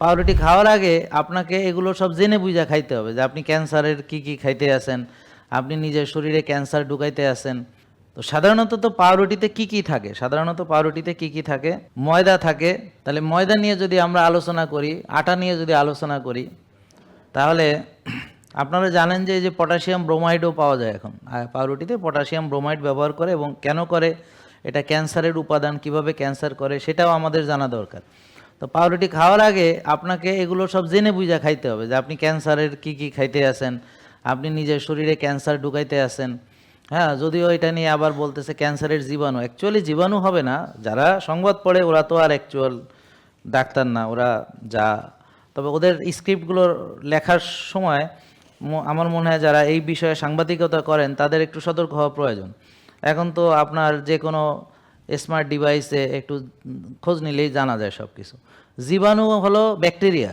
পাউরুটি খাওয়ার আগে আপনাকে এগুলো সব জেনে বুঝা খাইতে হবে যে আপনি ক্যান্সারের কি কি খাইতে আছেন, আপনি নিজের শরীরে ক্যান্সার ঢুকাইতে আছেন। তো সাধারণত তো পাউরুটিতে কি কি থাকে? সাধারণত পাউরুটিতে কি কি থাকে? ময়দা থাকে। তাহলে ময়দা নিয়ে যদি আমরা আলোচনা করি, আটা নিয়ে যদি আলোচনা করি, তাহলে আপনারা জানেন যে এই যে পটাশিয়াম ব্রোমাইডও পাওয়া যায় এখন পাউরুটিতে। পটাশিয়াম ব্রোমাইড ব্যবহার করে এবং কেন করে, এটা ক্যান্সারের উপাদান, কিভাবে ক্যান্সার করে সেটাও আমাদের জানা দরকার। তো পাউরুটি খাওয়ার আগে আপনাকে এগুলো সব জেনে বুঝা খাইতে হবে যে আপনি ক্যান্সারের কি কি খাইতে আছেন, আপনি নিজের শরীরে ক্যান্সার ঢুকাইতে আছেন। হ্যাঁ, যদিও এটা নিয়ে আবার বলতেছে ক্যান্সারের জীবাণু, অ্যাকচুয়ালি জীবাণু হবে না। যারা সংবাদ পড়ে ওরা তো আর অ্যাকচুয়াল ডাক্তার না, ওরা যা, তবে ওদের স্ক্রিপ্টগুলো লেখার সময় আমার মনে হয় যারা এই বিষয়ে সাংবাদিকতা করেন তাদের একটু সতর্ক হওয়া প্রয়োজন। এখন তো আপনার যে কোনো স্মার্ট ডিভাইসে একটু খোঁজ নিলেই জানা যায় সব কিছু। জীবাণু হলো ব্যাকটেরিয়া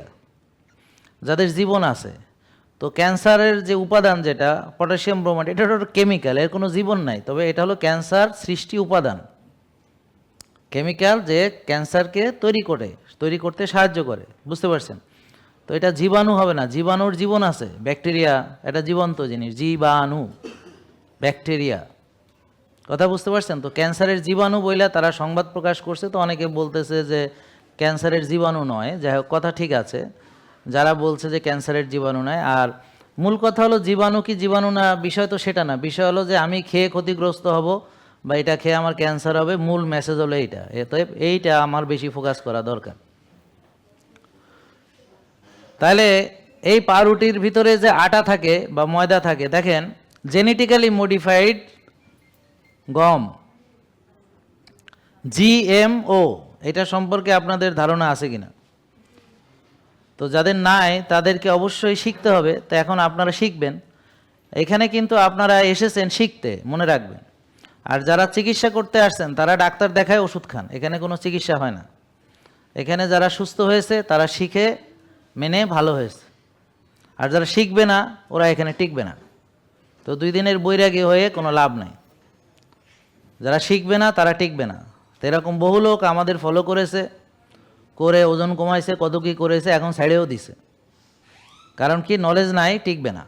যাদের জীবন আছে। তো ক্যান্সারের যে উপাদান যেটা পটাশিয়াম ব্রোমাইড, এটা হলো কেমিক্যাল, এর কোনো জীবন নাই, তবে এটা হলো ক্যান্সার সৃষ্টি উপাদান। কেমিক্যাল যে ক্যান্সারকে তৈরি করতে সাহায্য করে, বুঝতে পারছেন? তো এটা জীবাণু হবে না, জীবাণুর জীবন আছে। ব্যাকটেরিয়া এটা জীবন্ত জিনিস, জীবাণু, ব্যাকটেরিয়া, কথা বুঝতে পারছেন? তো ক্যান্সারের জীবাণু বইলা তারা সংবাদ প্রকাশ করছে, তো অনেকে বলতেছে যে ক্যান্সারের জীবাণু নয়। যাই হোক, কথা ঠিক আছে যারা বলছে যে ক্যান্সারের জীবাণু নয়। আর মূল কথা হলো জীবাণু কি জীবাণু না, বিষয় তো সেটা না। বিষয় হলো যে আমি খেয়ে ক্ষতিগ্রস্ত হব বা এটা খেয়ে আমার ক্যান্সার হবে, মূল মেসেজ হলো এইটা। এইটা আমার বেশি ফোকাস করা দরকার। তাহলে এই পাউরুটির ভিতরে যে আটা থাকে বা ময়দা থাকে, দেখেন জেনেটিক্যালি মডিফাইড গম, জিএমও, এটা সম্পর্কে আপনাদের ধারণা আছে কিনা? তো যাদের নাই তাদেরকে অবশ্যই শিখতে হবে। তো এখন আপনারা শিখবেন। এখানে কিন্তু আপনারা এসেছেন শিখতে, মনে রাখবেন। আর যারা চিকিৎসা করতে আসছেন তারা ডাক্তার দেখায় ওষুধ খান, এখানে কোনো চিকিৎসা হয় না। এখানে যারা সুস্থ হয়েছে তারা শিখে মেনে ভালো হয়েছে, আর যারা শিখবে না ওরা এখানে টিকবে না। তো 2 দিনের বৈরাগী হয়ে কোনো লাভ নাই। যারা শিখবে না তারা টিকবে না। তো এরকম বহু লোক আমাদের ফলো করেছে, করে ওজন কমাইছে, কত কী করেছে, এখন ছাড়েও দিছে। কারণ কি, নলেজ নাই, টিকবে না।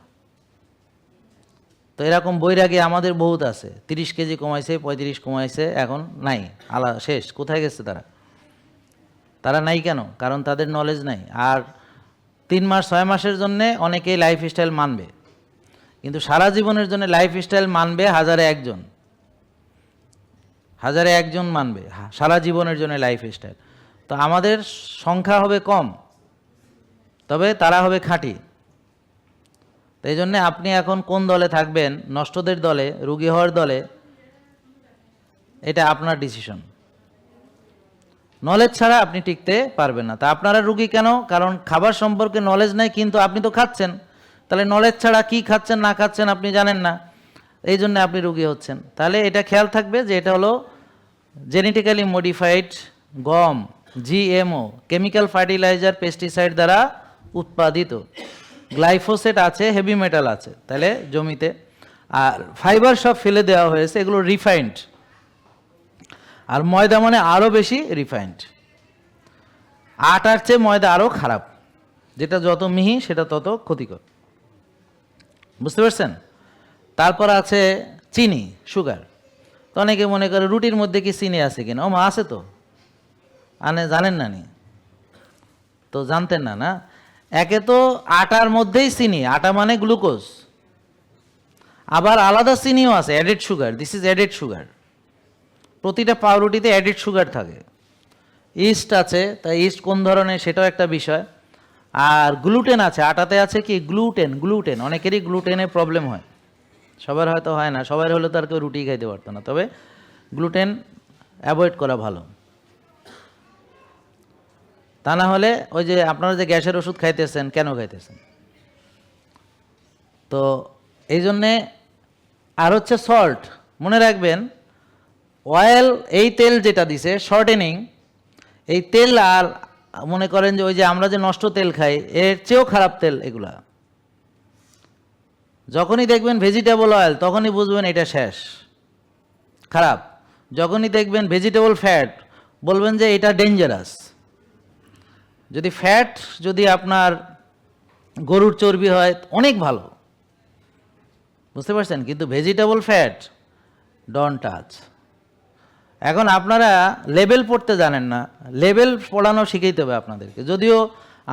তো এরকম বৈরাগী আমাদের বহুত আছে, 30 কেজি কমাইছে, 35 কমাইছে, এখন নাই, শেষ। কোথায় গেছে তারা? তারা নাই কেন? কারণ তাদের নলেজ নাই। আর 3 মাস 6 মাসের জন্যে অনেকেই লাইফস্টাইল মানবে, কিন্তু সারা জীবনের জন্য লাইফস্টাইল মানবে হাজারে একজন মানবে সারা জীবনের জন্য লাইফস্টাইল। তো আমাদের সংখ্যা হবে কম, তবে তারা হবে খাঁটি। তো এই জন্যে আপনি এখন কোন দলে থাকবেন, নষ্টদের দলে, রুগী হওয়ার দলে, এটা আপনার ডিসিশন। নলেজ ছাড়া আপনি টিকতে পারবেন না। তা আপনারা রুগী কেন? কারণ খাবার সম্পর্কে নলেজ নেই, কিন্তু আপনি তো খাচ্ছেন। তাহলে নলেজ ছাড়া কি খাচ্ছেন না খাচ্ছেন আপনি জানেন না, এই জন্য আপনি রুগী হচ্ছেন। তাহলে এটা খেয়াল থাকবে যে এটা হলো জেনেটিক্যালি মডিফাইড গম, জিএমও, কেমিক্যাল ফার্টিলাইজার, পেস্টিসাইড দ্বারা উৎপাদিত। গ্লাইফোসেট আছে, হেভি মেটাল আছে তাহলে জমিতে, আর ফাইবার সব ফেলে দেওয়া হয়েছে, এগুলো রিফাইন্ড। আর ময়দা মানে আরও বেশি রিফাইন্ড। আটার চেয়ে ময়দা আরও খারাপ, যেটা যত মিহি সেটা তত ক্ষতিকর, বুঝতে পারছেন? তারপর আছে চিনি, সুগার। তো অনেকে মনে করে রুটির মধ্যে কি চিনি আছে কিনা, ও মা আছে তো, জানেন না নি? তো জানতেন না, না? একে তো আটার মধ্যেই চিনি, আটা মানে গ্লুকোজ, আবার আলাদা চিনিও আছে, added sugar. This is added sugar. প্রতিটা পাউরুটিতে অ্যাডেড সুগার থাকে। ইস্ট আছে, তা ইস্ট কোন ধরনের সেটাও একটা বিষয়। আর গ্লুটেন আছে, আটাতে আছে কি গ্লুটেন। অনেকেরই গ্লুটেনের প্রবলেম হয়, সবার হয়তো হয় না, সবার হলে তো আর কেউ রুটি খাইতে পারতো না। তবে গ্লুটেন অ্যাভয়েড করা ভালো। তা না হলে ওই যে আপনারা যে গ্যাসের ওষুধ খাইতেছেন, কেন খাইতেছেন? তো এই জন্যে। আর হচ্ছে সল্ট, মনে রাখবেন অয়েল, এই তেল যেটা দিছে শর্টেনিং, এই তেল, আর মনে করেন যে ওই যে আমরা যে নষ্ট তেল খাই এর চেয়েও খারাপ তেল এগুলা। যখনই দেখবেন ভেজিটেবল অয়েল তখনই বুঝবেন এটা শেষ, খারাপ। যখনই দেখবেন ভেজিটেবল ফ্যাট বলবেন যে এটা ডেঞ্জারাস। যদি ফ্যাট যদি আপনার গরুর চর্বি হয় অনেক ভালো, বুঝতে পারছেন, কিন্তু ভেজিটেবল ফ্যাট ডোন্ট টাচ। এখন আপনারা লেবেল পড়তে জানেন না, লেবেল পড়ানো শিখাইতে হবে আপনাদেরকে। যদিও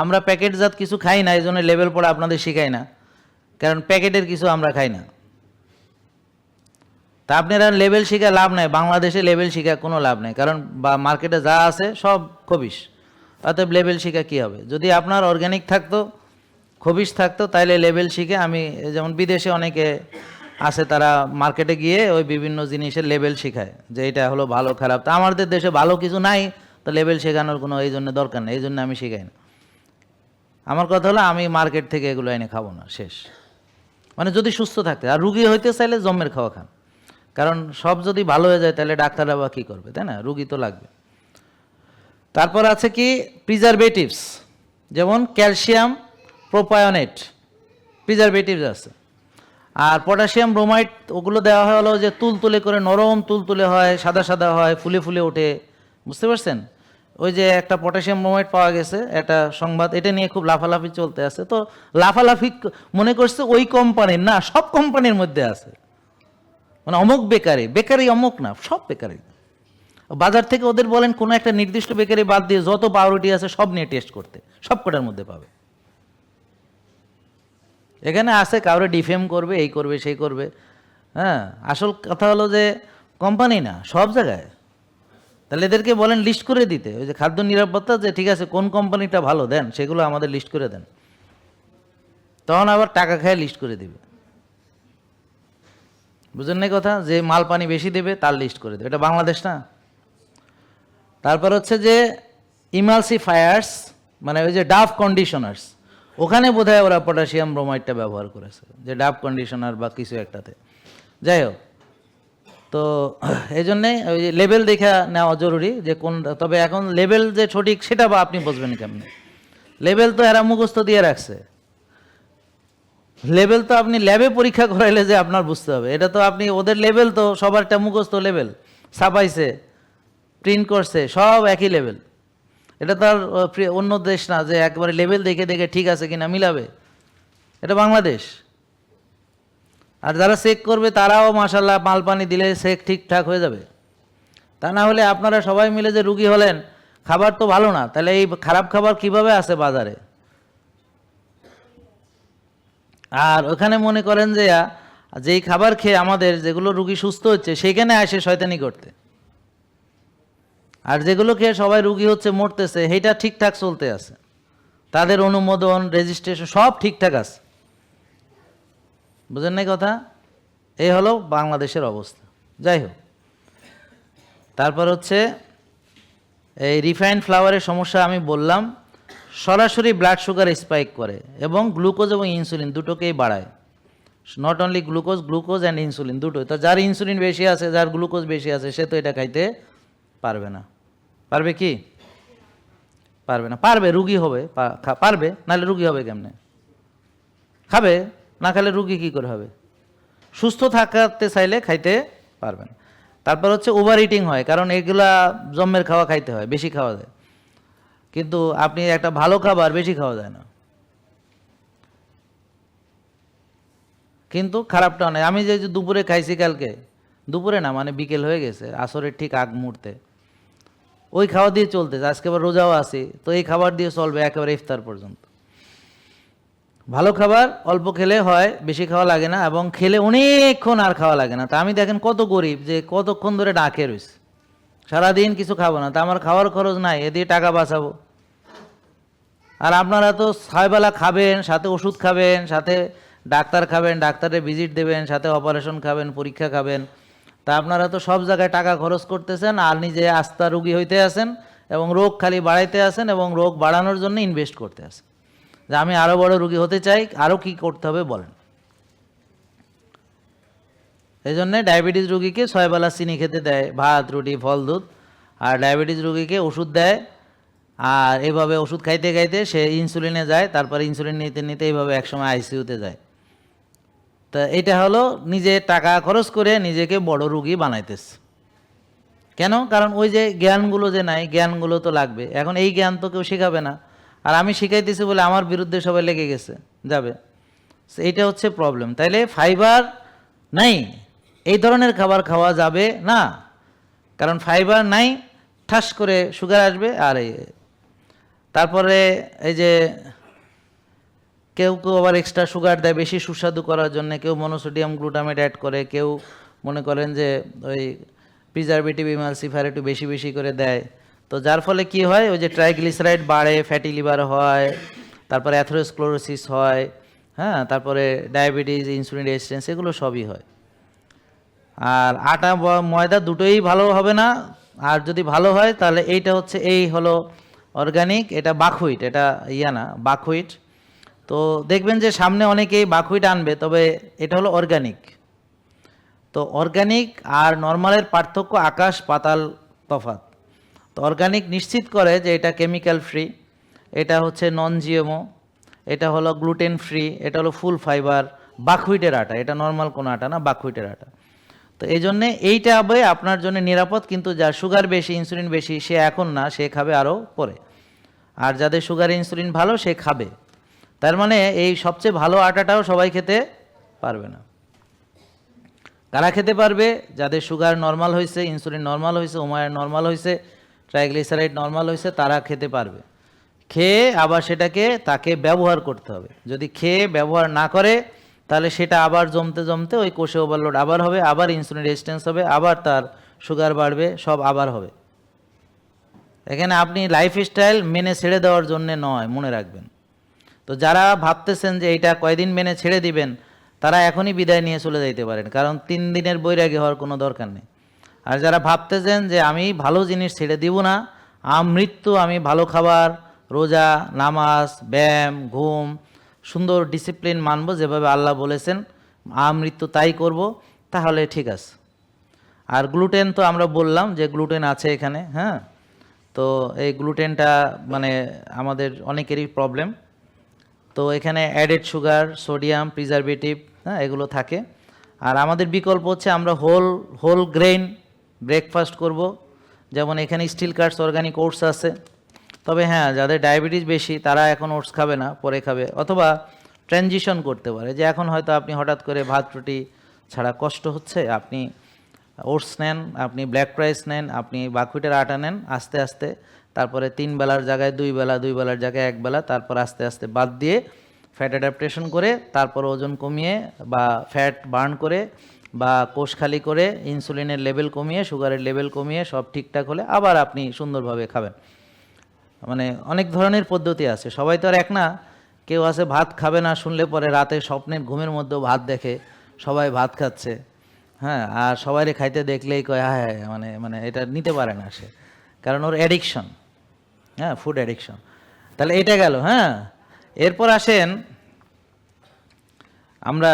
আমরা প্যাকেটজাত কিছু খাই না, এই জন্য লেবেল পড়া আপনাদের শিখাই না, কারণ প্যাকেটের কিছু আমরা খাই না। তা আপনারা লেবেল শিখা লাভ নাই, বাংলাদেশে লেবেল শিখা কোনো লাভ নেই, কারণ বা মার্কেটে যা আছে সব খবিশ। অতএব লেবেল শিখা কী হবে? যদি আপনার অর্গ্যানিক থাকতো, খবিশ থাকতো, তাইলে লেবেল শিখে আমি, যেমন বিদেশে অনেকে আছে তারা মার্কেটে গিয়ে ওই বিভিন্ন জিনিসের লেবেল শেখায় যে এটা হলো ভালো খারাপ। তা আমাদের দেশে ভালো কিছু নাই, তো লেবেল শেখানোর কোনো এই জন্য দরকার নেই, এই জন্য আমি শেখাই না। আমার কথা হলো আমি মার্কেট থেকে এগুলো এনে খাবো না, শেষ। মানে যদি সুস্থ থাকতে, আর রুগী হইতে চাইলে জম্মের খাওয়া খান, কারণ সব যদি ভালো হয়ে যায় তাহলে ডাক্তাররা বা কী করবে, তাই না? রুগী তো লাগবে। তারপর আছে কি প্রিজারভেটিভস, যেমন ক্যালসিয়াম প্রোপায়োনেট, প্রিজারভেটিভস আছে। আর পটাশিয়াম ব্রোমাইড, ওগুলো দেওয়া হয় হলো যে তুলতুলে করে, নরম তুলতুলে হয়, সাদা সাদা হয়, ফুলে ফুলে ওঠে, বুঝতে পারছেন? ওই যে একটা পটাশিয়াম ব্রোমাইড পাওয়া গেছে, একটা সংবাদ, এটা নিয়ে খুব লাফালাফি চলতে আছে। তো লাফালাফি মনে করছে ওই কোম্পানির না, সব কোম্পানির মধ্যে আছে, মানে অমুক বেকারি, বেকারি অমুক না, সব বেকারি। বাজার থেকে ওদের বলেন কোনো একটা নির্দিষ্ট বেকারি বাদ দিয়ে যত পাউরুটি আছে সব নিয়ে টেস্ট করতে, সব কটার মধ্যে পাবে। এখানে আছে কাউরে ডিফেম করবে, এই করবে, সেই করবে। হ্যাঁ, আসল কথা হলো যে কোম্পানি না, সব জায়গায়। তাহলে এদেরকে বলেন লিস্ট করে দিতে, ওই যে খাদ্য নিরাপত্তা, যে ঠিক আছে কোন কোম্পানিটা ভালো দেন, সেগুলো আমাদের লিস্ট করে দেন। তখন আবার টাকা খায় লিস্ট করে দিবে। বুঝেন না কথা? যে মাল পানি বেশি দেবে তার লিস্ট করে দেবে, এটা বাংলাদেশ না। তারপর হচ্ছে যে ইমালসিফায়ার্স, মানে ওই যে ডাফ কন্ডিশনার্স, ওখানে বোধহয় ওরা পটাশিয়াম ব্রোমাইডটা ব্যবহার করেছে, যে ডাব কন্ডিশনার বা কিছু একটাতে। যাই হোক, তো এই জন্যে ওই যে লেবেল দেখা নেওয়া জরুরি, যে কোন, তবে এখন লেবেল যে সঠিক সেটা বা আপনি বুঝবেন কেমনি? লেবেল তো এরা মুখস্থ দিয়ে রাখছে, লেবেল তো আপনি ল্যাবে পরীক্ষা করাইলে যে আপনার বুঝতে হবে, এটা তো আপনি, ওদের লেবেল তো সবারটা মুখস্থ লেবেল, ছাপাইছে, প্রিন্ট করছে, সব একই লেবেল। এটা তো আর অন্য দেশ না যে একবারে লেবেল দেখে দেখে ঠিক আছে কিনা মিলাবে, এটা বাংলাদেশ। আর যারা চেক করবে তারাও মাশাল্লাহ মাল পানি দিলে চেক ঠিকঠাক হয়ে যাবে। তা না হলে আপনারা সবাই মিলে যে রুগী হলেন, খাবার তো ভালো না, তাহলে এই খারাপ খাবার কিভাবে আছে বাজারে? আর ওখানে মনে করেন যে যেই খাবার খেয়ে আমাদের যেগুলো রুগী সুস্থ হচ্ছে, সেইখানে আসে শয়তানি করতে। আর যেগুলো খেয়ে সবাই রুগী হচ্ছে, মরতেছে, সেইটা ঠিকঠাক চলতে আছে, তাদের অনুমোদন, রেজিস্ট্রেশন সব ঠিকঠাক আছে। বুঝেন নাই কথা? এই হলো বাংলাদেশের অবস্থা। যাই হোক, তারপর হচ্ছে এই রিফাইন্ড ফ্লাওয়ারের সমস্যা আমি বললাম, সরাসরি ব্লাড সুগার স্পাইক করে এবং গ্লুকোজ এবং ইনসুলিন দুটোকেই বাড়ায়। Not only glucose, glucose and insulin দুটোই। তো যার ইনসুলিন বেশি আছে, যার গ্লুকোজ বেশি আছে, সে তো এটা খাইতে পারবে না। পারবে কি? পারবে না। পারবে, রুগী হবে, পারবে, নাহলে রুগী হবে কেমনে? খাবে, না খেলে রুগী কী করে হবে? সুস্থ থাকতে চাইলে খাইতে পারবেন। তারপর হচ্ছে ওভার ইটিং হয়, কারণ এগুলা জম্মের খাওয়া খাইতে হয়, বেশি খাওয়া যায়, কিন্তু আপনি একটা ভালো খাবার বেশি খাওয়া যায় না। কিন্তু খারাপটা নেই। আমি যে দুপুরে খাইছি কালকে, দুপুরে না মানে বিকেল হয়ে গেছে, আসরের ঠিক আগ মুহূর্তে, ওই খাওয়া দিয়ে চলতেছে। আজকে আবার রোজাও আছি, তো এই খাবার দিয়ে চলবে একেবারে ইফতার পর্যন্ত। ভালো খাবার অল্প খেলে হয়, বেশি খাওয়া লাগে না, এবং খেলে অনেকক্ষণ আর খাওয়া লাগে না। তা আমি দেখেন কত গরিব, যে কতক্ষণ ধরে ডাকে রয়েছে, সারাদিন কিছু খাবো না, তা আমার খাওয়ার খরচ নাই, এ দিয়ে টাকা বাঁচাবো। আর আপনারা তো 6 বেলা খাবেন, সাথে ওষুধ খাবেন, সাথে ডাক্তার খাবেন, ডাক্তারের ভিজিট দেবেন, সাথে অপারেশন খাবেন, পরীক্ষা খাবেন। তা আপনারা তো সব জায়গায় টাকা খরচ করতেছেন, আর নিজে আস্থা রুগী হইতে আছেন, এবং রোগ খালি বাড়াইতে আছেন, এবং রোগ বাড়ানোর জন্য ইনভেস্ট করতে আছেন। যে আমি আরও বড় রুগী হতে চাই, আরও কি করতে হবে বলেন? এই জন্যে ডায়াবেটিস রুগীকে 6 বেলা চিনি খেতে দেয়, ভাত, রুটি, ফল, দুধ। আর ডায়াবেটিস রুগীকে ওষুধ দেয়, আর এইভাবে ওষুধ খাইতে খাইতে সে ইনসুলিনে যায়, তারপরে ইনসুলিন নিতে নিতে এইভাবে একসময় আইসিইউতে যায়। তা এটা হলো নিজে টাকা খরচ করে নিজেকে বড় রুগী বানাইতেছে। কেন? কারণ ওই যে জ্ঞানগুলো যে নাই, জ্ঞানগুলো তো লাগবে। এখন এই জ্ঞান তো কেউ শেখাবে না, আর আমি শিখাইতেছি বলে আমার বিরুদ্ধে সবাই লেগে গেছে যাবে। এইটা হচ্ছে প্রবলেম। তাইলে ফাইবার নাই, এই ধরনের খাবার খাওয়া যাবে না, কারণ ফাইবার নাই, ঠাস করে সুগার আসবে। আর তারপরে এই যে কেউ কেউ আবার এক্সট্রা সুগার দেয় বেশি সুস্বাদু করার জন্য, কেউ মনোসোডিয়াম গ্লুটামেট অ্যাড করে, কেউ মনে করেন যে ওই প্রিজারভেটিভ ইমালসিফায়ার একটু বেশি বেশি করে দেয়। তো যার ফলে কি হয়, ওই যে ট্রাইগ্লিসারাইড বাড়ে, ফ্যাটি লিভার হয়, তারপরে অ্যাথেরোস্ক্লেরোসিস হয়, হ্যাঁ, তারপরে ডায়াবেটিস, ইনসুলিন রেজিস্ট্যান্স, এগুলো সবই হয়। আর আটা বা ময়দা দুটোই ভালো হবে না। আর যদি ভালো হয় তাহলে এইটা হচ্ছে, এই হলো অর্গানিক, এটা বাকহুইট, এটা না বাকহুইট। তো দেখবেন যে সামনে অনেকেই বাকহুইট আনবে, তবে এটা হলো অর্গানিক। তো অর্গানিক আর নর্মালের পার্থক্য আকাশ পাতাল তফাৎ। তো অর্গানিক নিশ্চিত করে যে এটা কেমিক্যাল ফ্রি, এটা হচ্ছে নন জিএমও, এটা হলো গ্লুটেন ফ্রি, এটা হলো ফুল ফাইবার। বাকহুইটের আটা, এটা নর্মাল কোনো আটা না, বাকহুইটের আটা। তো এই জন্যে এইটা হবে আপনার জন্য নিরাপদ, কিন্তু যার সুগার বেশি, ইনসুলিন বেশি, সে এখন না, সে খাবে আরও পরে। আর যাদের সুগার ইনসুলিন ভালো, সে খাবে। তার মানে এই সবচেয়ে ভালো আটাটাও সবাই খেতে পারবে না। কারা খেতে পারবে? যাদের সুগার নর্মাল হয়েছে, ইনসুলিন নর্মাল হয়েছে, ওমায়ার নর্মাল হয়েছে, ট্রাইগ্লিসারাইড নর্মাল হয়েছে, তারা খেতে পারবে। খেয়ে আবার সেটাকে তাকে ব্যবহার করতে হবে। যদি খেয়ে ব্যবহার না করে, তাহলে সেটা আবার জমতে জমতে ওই কোষে ওভারলোড আবার হবে, আবার ইনসুলিন রেজিস্ট্যান্স হবে, আবার তার সুগার বাড়বে, সব আবার হবে। এখানে আপনি লাইফস্টাইল মেনে ছেড়ে দেওয়ার জন্য নয়, মনে রাখবেন। তো যারা ভাবতেছেন যে এইটা কয়দিন মেনে ছেড়ে দিবেন, তারা এখনই বিদায় নিয়ে চলে যাইতে পারেন, কারণ 3 দিনের বৈরাগী হওয়ার কোনো দরকার নেই। আর যারা ভাবতেছেন যে আমি ভালো জিনিস ছেড়ে দিব না, আমৃত্যু আমি ভালো খাবার, রোজা, নামাজ, ব্যায়াম, ঘুম, সুন্দর ডিসিপ্লিন মানব যেভাবে আল্লাহ বলেছেন, আমৃত্যু তাই করব, তাহলে ঠিক আছে। আর গ্লুটেন তো আমরা বললাম যে গ্লুটেন আছে এখানে, হ্যাঁ। তো এই গ্লুটেনটা মানে আমাদের অনেকেরই প্রবলেম। তো এখানে অ্যাডেড সুগার, সোডিয়াম, প্রিজারভেটিভ, হ্যাঁ, এগুলো থাকে। আর আমাদের বিকল্প হচ্ছে আমরা হোল গ্রেইন ব্রেকফাস্ট করব, যেমন এখানে স্টিল কার্টস অর্গানিক ওটস আছে। তবে হ্যাঁ, যাদের ডায়াবেটিস বেশি তারা এখন ওটস খাবে না, পরে খাবে, অথবা ট্রানজিশন করতে পারে, যে এখন হয়তো আপনি হঠাৎ করে ভাত রুটি ছাড়া কষ্ট হচ্ছে, আপনি ওটস নেন, আপনি ব্ল্যাক রাইস নেন, আপনি বাকহুইটের আটা নেন, আস্তে আস্তে, তারপরে 3 বেলার জায়গায় 2 বেলা, 2 বেলার জায়গায় 1 বেলা, তারপর আস্তে আস্তে বাদ দিয়ে ফ্যাট অ্যাডাপ্টেশন করে, তারপর ওজন কমিয়ে বা ফ্যাট বার্ন করে বা কোষ খালি করে ইনসুলিনের লেভেল কমিয়ে, সুগারের লেভেল কমিয়ে, সব ঠিকঠাক হলে আবার আপনি সুন্দরভাবে খাবেন। মানে অনেক ধরনের পদ্ধতি আছে, সবাই তো আর এক না। কেউ আছে ভাত খাবে না শুনলে পরে রাতে স্বপ্নের ঘুমের মধ্যেও ভাত দেখে, সবাই ভাত খাচ্ছে, হ্যাঁ, আর সবাইরে খাইতে দেখলেই কয় হ্যাঁ হ্যাঁ, মানে মানে এটা নিতে পারে না সে, কারণ ওর অ্যাডিকশন, হ্যাঁ, ফুড অ্যাডিকশন। তাহলে এটা গেল, হ্যাঁ। এরপর আসেন আমরা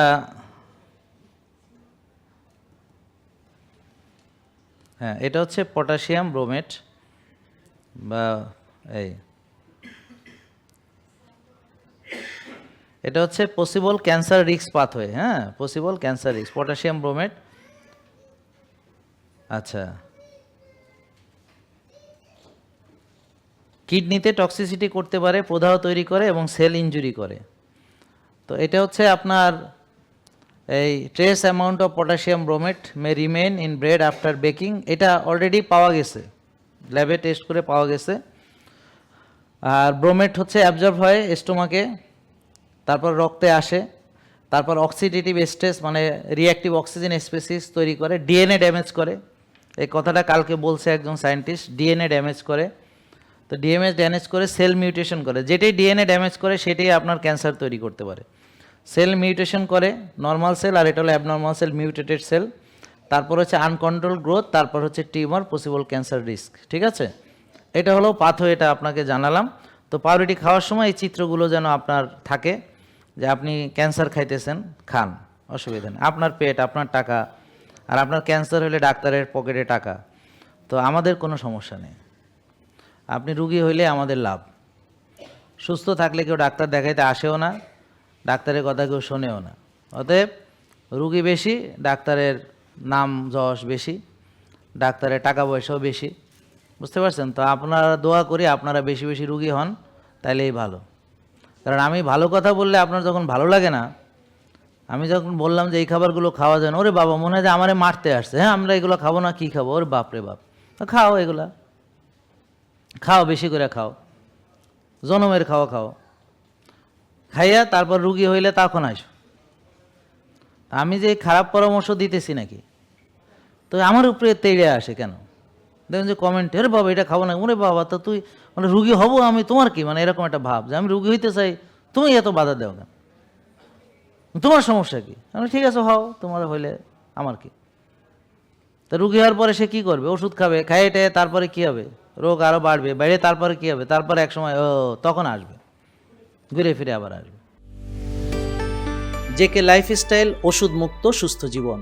হ্যাঁ, এটা হচ্ছে পটাশিয়াম ব্রোমেট বা এটা হচ্ছে পসিবল ক্যান্সার রিস্ক পাথওয়ে, হ্যাঁ, পসিবল ক্যান্সার রিস্ক, পটাশিয়াম ব্রোমেট। আচ্ছা, কিডনিতে টক্সিসিটি করতে পারে, প্রদাহ তৈরি করে এবং সেল ইনজুরি করে। তো এটা হচ্ছে আপনার এই trace amount of potassium bromate may remain in bread after baking, এটা অলরেডি পাওয়া গেছে, ল্যাবে টেস্ট করে পাওয়া গেছে। আর ব্রোমেট হচ্ছে অ্যাবজর্ব হয় স্টোমাকে, তারপর রক্তে আসে, তারপর অক্সিডেটিভ স্ট্রেস মানে রিঅ্যাক্টিভ অক্সিজেন স্পেসিস তৈরি করে, ডিএনএ ড্যামেজ করে। এই কথাটা কালকে বলছে একজন সায়েন্টিস্ট, ডিএনএ ড্যামেজ করে। তো ডিএনএ ড্যামেজ করে সেল মিউটেশন করে, যেটাই ডিএনএ ড্যামেজ করে সেটাই আপনার ক্যান্সার তৈরি করতে পারে। সেল মিউটেশন করে, নর্মাল সেল, আর এটা হলো অ্যাবনর্মাল সেল, মিউটেটেড সেল। তারপর হচ্ছে আনকন্ট্রোল গ্রোথ, তারপর হচ্ছে টিউমার, পসিবল ক্যান্সার রিস্ক। ঠিক আছে, এটা হলো পাথওয়ে, এটা আপনাকে জানালাম। তো পাউরুটি খাওয়ার সময় এই চিত্রগুলো যেন আপনার থাকে, যে আপনি ক্যান্সার খাইতেছেন, খান, অসুবিধা নেই, আপনার পেট, আপনার টাকা। আর আপনার ক্যান্সার হলে ডাক্তারের পকেটে টাকা, তো আমাদের কোনো সমস্যা নেই। আপনি রুগী হইলে আমাদের লাভ, সুস্থ থাকলে কেউ ডাক্তার দেখাইতে আসেও না, ডাক্তারের কথা কেউ শোনেও না। অতএব রুগী বেশি, ডাক্তারের নাম যশ বেশি, ডাক্তারের টাকা পয়সাও বেশি, বুঝতে পারছেন? তো আপনারা দোয়া করি আপনারা বেশি বেশি রুগী হন, তাইলেই ভালো। কারণ আমি ভালো কথা বললে আপনার যখন ভালো লাগে না, আমি যখন বললাম যে এই খাবারগুলো খাওয়া যায় না, ওরে বাবা মনে হয় যে আমারে মারতে আসছে, হ্যাঁ আমরা এগুলো খাবো না, কী খাবো, ওরে বাপ রে বাপ। তো খাও এগুলা, খাও বেশি করে খাও, জনমের খাওয়া খাও, খাইয়া তারপর রুগী হইলে তখন আসো। আমি যে খারাপ পরামর্শ দিতেছি নাকি, তো আমার উপরে তেড়ে আসে কেন? দেখুন যে কমেন্টে, আরে বাবা এটা খাবো না, ওরে বাবা তো তুই মানে রুগী হবো আমি, তোমার কি মানে এরকম একটা ভাব যে আমি রুগী হইতে চাই, তুমি এত বাধা দেও কেন, তোমার সমস্যা কি? আমি ঠিক আছে হও, তোমার হইলে আমার কি। তা রুগী হওয়ার পরে সে কি করবে? ওষুধ খাবে, খাইয়ে টেয়ে তারপরে কি হবে? রোগ আরও বাড়বে, বাইরে তারপরে কি হবে? তারপরে এক সময় তখন আসবে, ঘুরে ফিরে আবার আসবে। জেকে লাইফস্টাইল, ওষুধ মুক্ত সুস্থ জীবন।